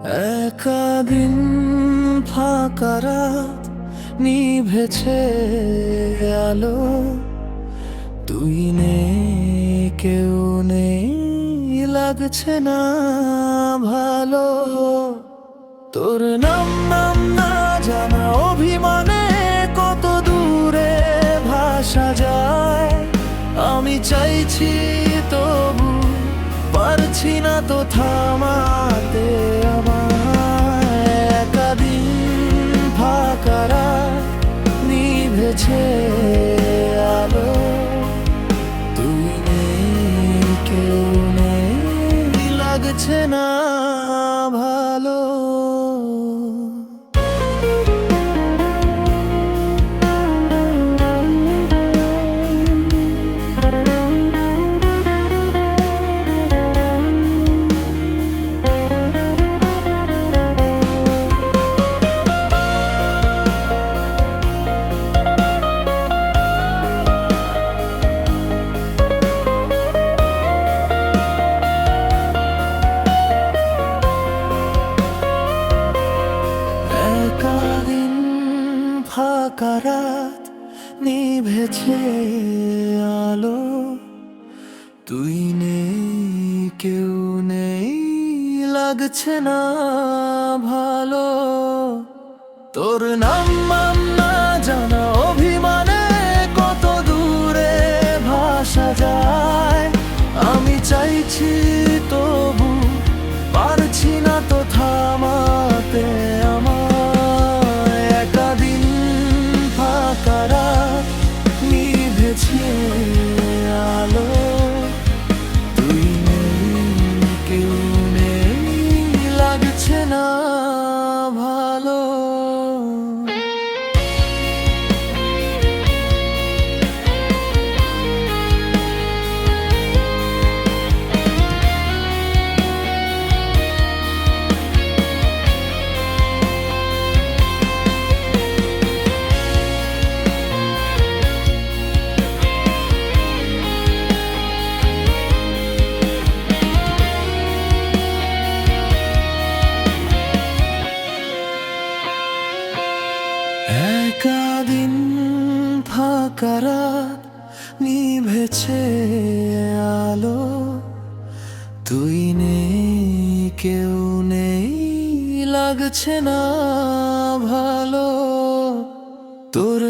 একা দিন ফাঁকা রাত নিভেছে আলো, তুই নেই কেউ নেই লাগছে না ভালো। তোর নাম নাম না জানা অভিমানে কত দূরে ভাসা যায়। আমি চাইছি তবু পারছি না তো থামাতে আমায়। একা দিন ফাঁকা রাত নিভেছে আলো, তুই নেই কেউ নেই লাগছে না ভালো। ফাঁকা রাত নিভেছে আলো, তুই নেই কেউ নেই লাগছে না ভালো। তোর নাম না জানা অভিমানে কত দূরে ভাসা যায়। আমি চাইছি তবু পারছি না তো থামাতে আমার। আলো, তুই নেই কেউ নেই লাগছে না ভালো। একা দিন ফাঁকা রাত নিভেছে আলো, তুই নেই কেউ নেই লাগছে না ভালো। তোর